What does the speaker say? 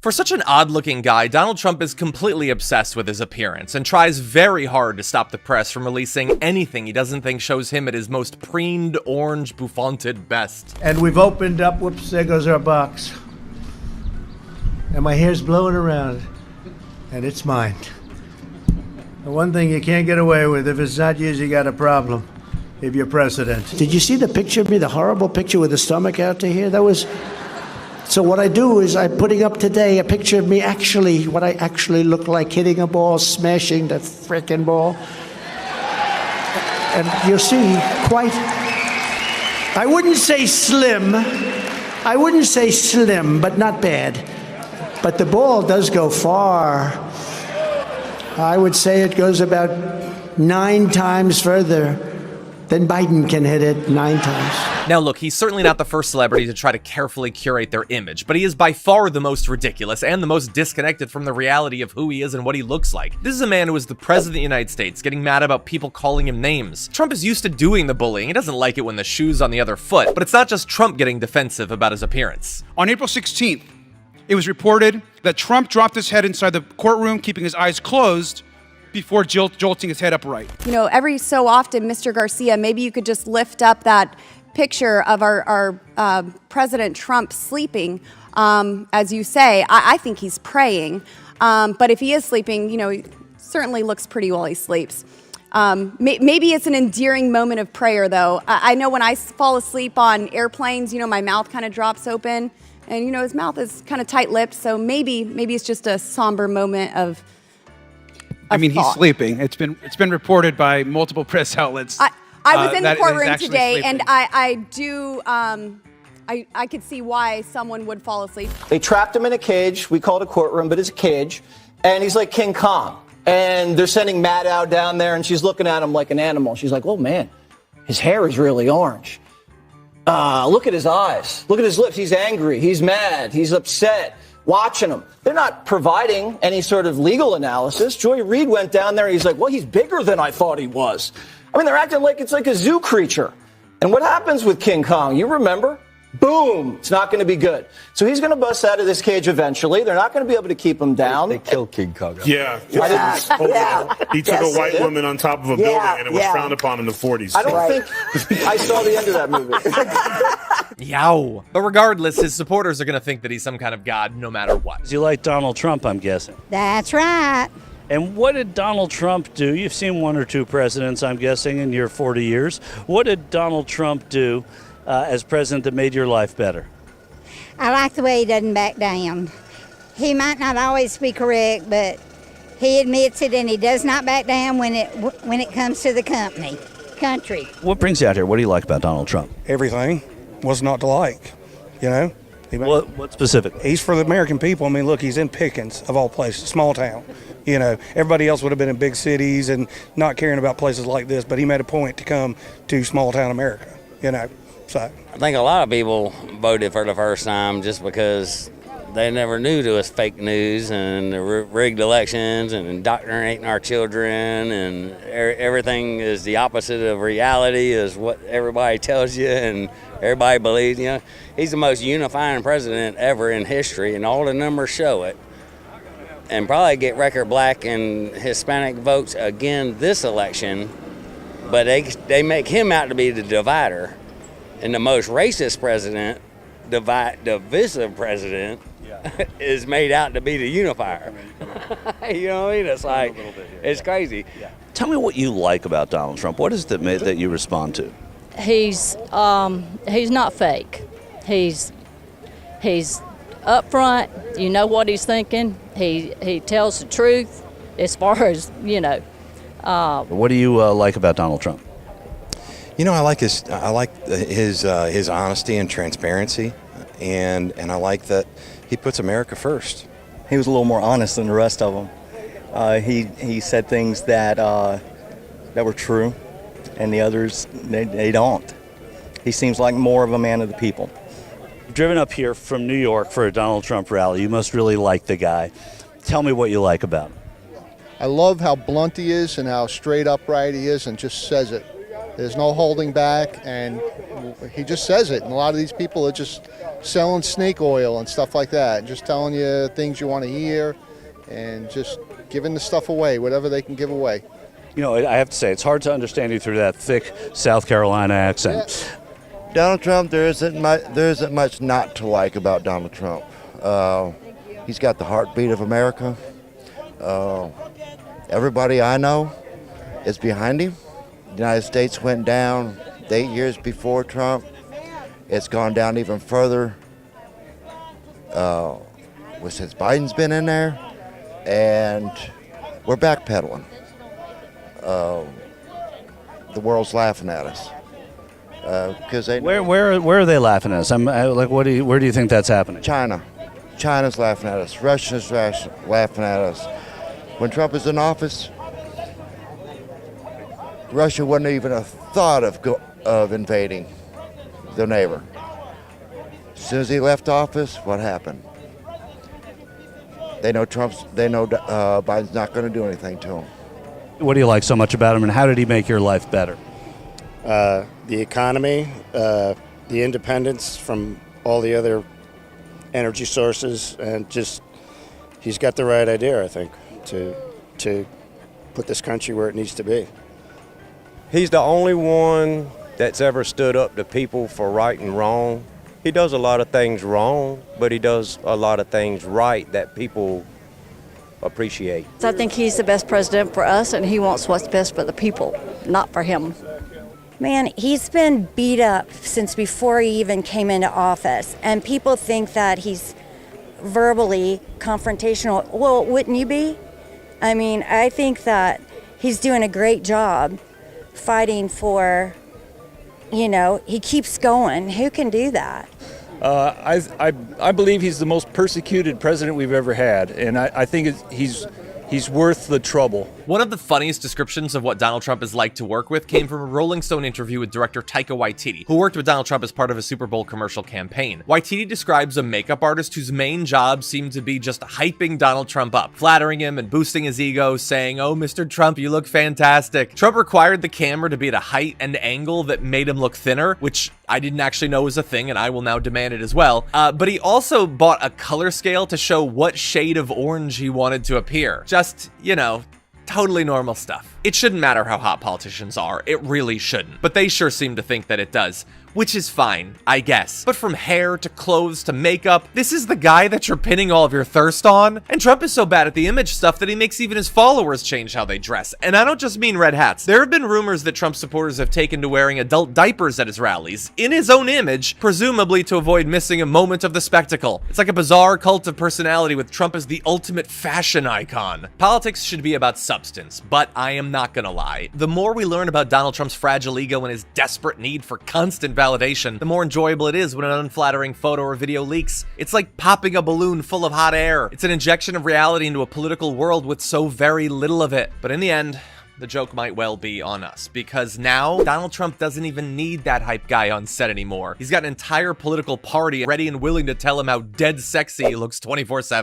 For such an odd-looking guy, Donald Trump is completely obsessed with his appearance and tries very hard to stop the press from releasing anything he doesn't think shows him at his most preened, orange, bouffanted best. And we've opened up, whoops, there goes our box. And my hair's blowing around, and it's mine. The one thing you can't get away with, if it's not yours, you got a problem. If you're president. Did you see the picture of me, the horrible picture with the stomach out to here? That was... So what I do is I'm putting up today a picture of me actually, what I actually look like, hitting a ball, smashing the frickin' ball. And you'll see quite, I wouldn't say slim, but not bad. But the ball does go far. I would say it goes about 9 times further than Biden can hit it 9 times. Now look, he's certainly not the first celebrity to try to carefully curate their image, but he is by far the most ridiculous and the most disconnected from the reality of who he is and what he looks like. This is a man who is the president of the United States, getting mad about people calling him names. Trump is used to doing the bullying. He doesn't like it when the shoe's on the other foot, but it's not just Trump getting defensive about his appearance. On April 16th, it was reported that Trump dropped his head inside the courtroom, keeping his eyes closed, before jolting his head upright. You know, every so often, Mr. Garcia, maybe you could just lift up that picture of our President Trump sleeping. As you say, I think he's praying. But if he is sleeping, you know, he certainly looks pretty while he sleeps. Maybe it's an endearing moment of prayer, though. I know when I fall asleep on airplanes, you know, my mouth kind of drops open. And, you know, his mouth is kind of tight-lipped. So maybe it's just a somber moment of he's sleeping. It's been reported by multiple press outlets. I was in the courtroom today, sleeping. and I could see why someone would fall asleep. They trapped him in a cage. We call it a courtroom, but it's a cage. And he's like King Kong. And they're sending Maddow down there, and she's looking at him like an animal. She's like, oh, man, his hair is really orange. Look at his eyes. Look at his lips. He's angry. He's mad. He's upset. Watching him. They're not providing any sort of legal analysis. Joy Reid went down there and he's like, well, he's bigger than I thought he was. I mean, they're acting like it's like a zoo creature. And what happens with King Kong? You remember? Boom. It's not going to be good. So he's going to bust out of this cage eventually. They're not going to be able to keep him down. They killed King Kong. Yeah. He took a white woman on top of a building, and it was frowned upon in the 40s. I don't think I saw the end of that movie. Yow. But regardless, his supporters are going to think that he's some kind of god no matter what. You like Donald Trump, I'm guessing. That's right. And what did Donald Trump do? You've seen 1 or 2 presidents, I'm guessing, in your 40 years. What did Donald Trump do as president that made your life better? I like the way he doesn't back down. He might not always be correct, but he admits it, and he does not back down when it comes to the country. What brings you out here? What do you like about Donald Trump? Everything. What's not to like, you know? What specifically? He's for the American people. I mean, look, he's in Pickens, of all places, small town. You know, everybody else would have been in big cities and not caring about places like this, but he made a point to come to small town America, you know. So I think a lot of people voted for the first time just because they never knew there was fake news and the rigged elections and indoctrinating our children, and everything is the opposite of reality is what everybody tells you and everybody believes. You know, he's the most unifying president ever in history, and all the numbers show it. And probably get record black and Hispanic votes again this election, but they make him out to be the divider. And the most racist president, divisive president, is made out to be the unifier. You know what I mean? It's like, it's crazy. Yeah. Tell me what you like about Donald Trump. What is it that you respond to? He's not fake. He's upfront. You know what he's thinking. He tells the truth as far as, you know. What do you like about Donald Trump? You know, I like his honesty and transparency, and I like that he puts America first. He was a little more honest than the rest of them. He said things that were true, and the others they don't. He seems like more of a man of the people. Driven up here from New York for a Donald Trump rally, you must really like the guy. Tell me what you like about him. I love how blunt he is and how straight upright he is and just says it. There's no holding back, and he just says it. And a lot of these people are just selling snake oil and stuff like that, just telling you things you want to hear and just giving the stuff away, whatever they can give away. You know, I have to say, it's hard to understand you through that thick South Carolina accent. Yeah. Donald Trump, there isn't much not to like about Donald Trump. He's got the heartbeat of America. Everybody I know is behind him. The United States went down 8 years before Trump. It's gone down even further since Biden's been in there, and we're backpedaling. The world's laughing at us because where are they laughing at us? Where do you think that's happening? China's laughing at us. Russia's laughing at us. When Trump was in office, Russia wouldn't even have thought of invading their neighbor. As soon as he left office, what happened? They know Biden's not going to do anything to him. What do you like so much about him, and how did he make your life better? The economy, the independence from all the other energy sources, and just he's got the right idea, I think, to put this country where it needs to be. He's the only one that's ever stood up to people for right and wrong. He does a lot of things wrong, but he does a lot of things right that people appreciate. I think he's the best president for us, and he wants what's best for the people, not for him. Man, he's been beat up since before he even came into office, and people think that he's verbally confrontational. Well, wouldn't you be? I mean, I think that he's doing a great job fighting for, he keeps going. Who can do that? I believe he's the most persecuted president we've ever had, and I think he's worth the trouble. One of the funniest descriptions of what Donald Trump is like to work with came from a Rolling Stone interview with director Taika Waititi, who worked with Donald Trump as part of a Super Bowl commercial campaign. Waititi describes a makeup artist whose main job seemed to be just hyping Donald Trump up, flattering him and boosting his ego, saying, "Oh, Mr. Trump, you look fantastic." Trump required the camera to be at a height and angle that made him look thinner, which I didn't actually know was a thing, and I will now demand it as well. But he also bought a color scale to show what shade of orange he wanted to appear. Just, totally normal stuff. It shouldn't matter how hot politicians are. It really shouldn't. But they sure seem to think that it does. Which is fine, I guess. But from hair to clothes to makeup, this is the guy that you're pinning all of your thirst on? And Trump is so bad at the image stuff that he makes even his followers change how they dress. And I don't just mean red hats. There have been rumors that Trump supporters have taken to wearing adult diapers at his rallies, in his own image, presumably to avoid missing a moment of the spectacle. It's like a bizarre cult of personality with Trump as the ultimate fashion icon. Politics should be about substance, but I am not gonna lie. The more we learn about Donald Trump's fragile ego and his desperate need for constant validation, the more enjoyable it is when an unflattering photo or video leaks. It's like popping a balloon full of hot air. It's an injection of reality into a political world with so very little of it. But in the end, the joke might well be on us, because now Donald Trump doesn't even need that hype guy on set anymore. He's got an entire political party ready and willing to tell him how dead sexy he looks 24/7.